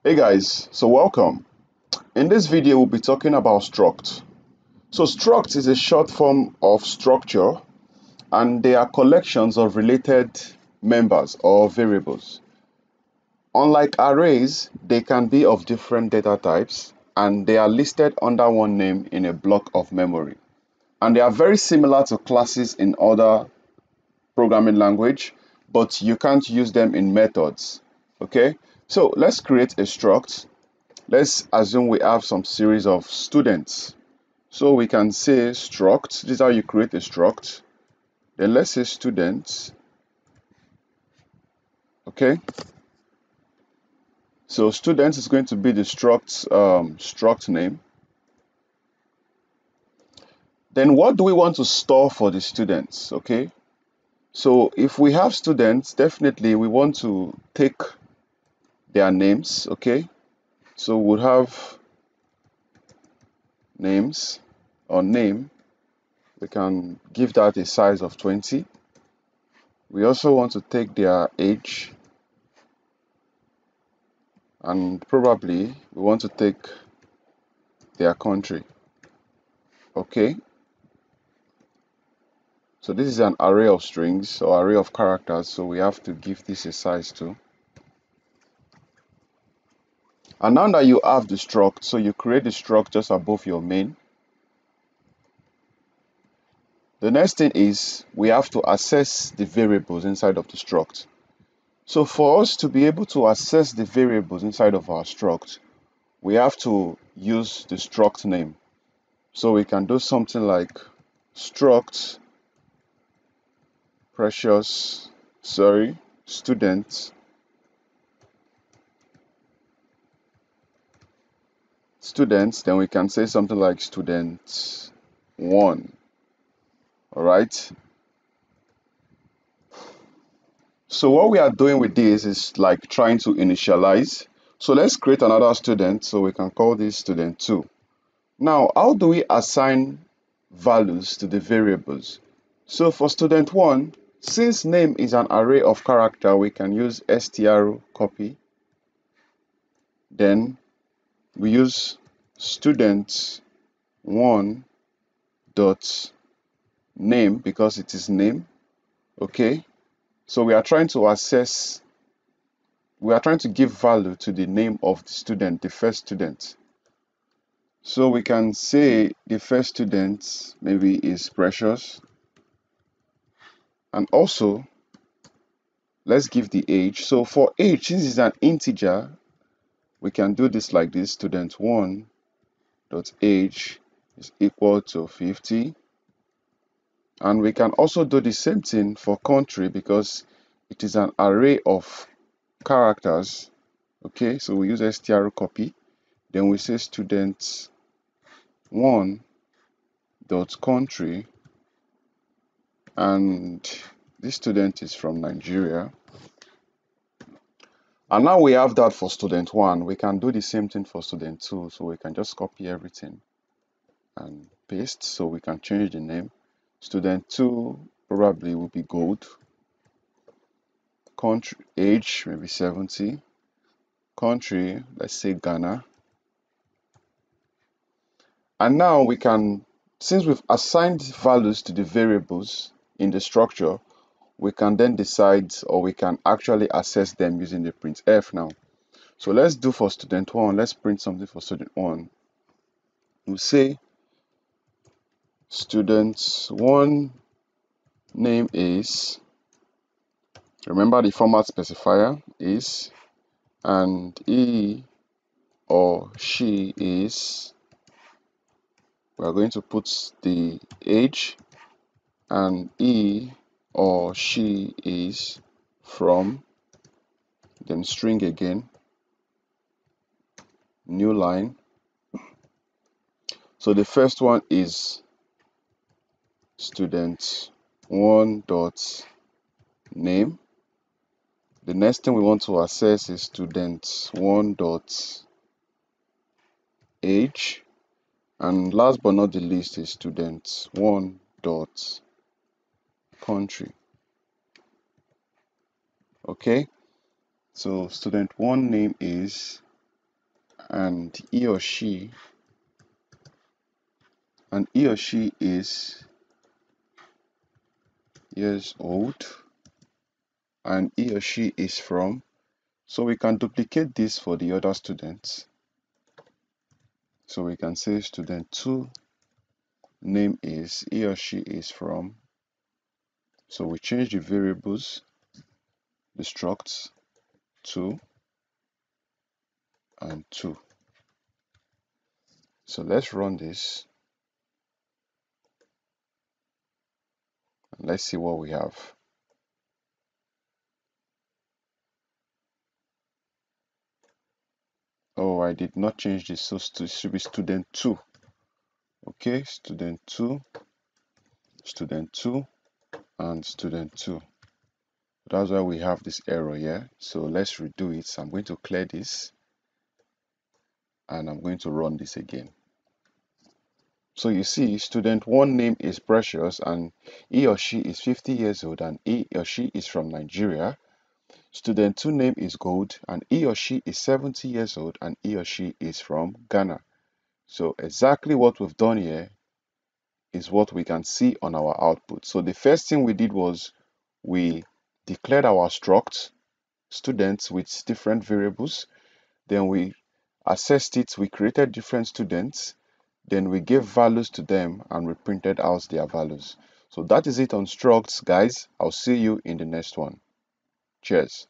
Hey guys, so welcome. In this video, we'll be talking about struct. So struct is a short form of structure and they are collections of related members or variables. Unlike arrays, they can be of different data types and they are listed under one name in a block of memory. And they are very similar to classes in other programming language, but you can't use them in methods. Okay, so let's create a struct. Let's assume we have some series of students. So we can say struct, this is how you create a struct. Then let's say students. Okay. So students is going to be the struct name. Then what do we want to store for the students? Okay. So if we have students, definitely we want to take their names. Okay. So we'll have names or name. We can give that a size of 20. We also want to take their age, and probably we want to take their country. Okay, so this is an array of strings or array of characters, so we have to give this a size too. And now that you have the struct, so you create the struct just above your main. The next thing is we have to access the variables inside of the struct. So for us to be able to access the variables inside of our struct, we have to use the struct name. So we can do something like struct student students, then we can say something like student 1. All right, so what we are doing with this is like trying to initialize. So let's create another student, so we can call this student 2. Now how do we assign values to the variables? So for student 1, since name is an array of character, we can use str copy. Then we use student 1 dot name because it is name. Okay, so we are trying to give value to the name of the student, the first student. So we can say the first student maybe is Precious, and also let's give the age. So for age, since it's an integer, we can do this like this: student 1 dot age is equal to 50. And we can also do the same thing for country because it is an array of characters. Okay, so we use str copy. Then we say student 1 dot country, and this student is from Nigeria. And now we have that for student 1. We can do the same thing for student 2. So we can just copy everything and paste. So we can change the name. Student 2 probably will be gold. Country age maybe 70. Country, let's say Ghana. And now we can, since we've assigned values to the variables in the structure, we can then decide, or we can actually access them using the printf now. So let's do for student 1, let's print something for student 1. We'll say student 1 name is, remember the format specifier is, and he or she is, we are going to put the age, and he or she is from, then string again, new line. So the first one is student 1 dot name. The next thing we want to access is student 1 dot age, and last but not the least is student 1 dot country. Okay, so student 1 name is, and he or she is years old, and he or she is from. So we can duplicate this for the other students. So we can say student 2 name is, he or she is from. So we change the variables, the structs 2 and 2. So let's run this and let's see what we have. Oh, I did not change this, so it should be student 2. Okay, student 2, and student 2. That's why we have this error here. So let's redo it. So I'm going to clear this and I'm going to run this again. So you see, student 1 name is Precious and he or she is 50 years old and he or she is from Nigeria. Student 2 name is Gold and he or she is 70 years old and he or she is from Ghana. So exactly what we've done here is what we can see on our output. So the first thing we did was we declared our struct students with different variables. Then we assessed it, we created different students, then we gave values to them and we printed out their values. So that is it on structs, guys. I'll see you in the next one. Cheers.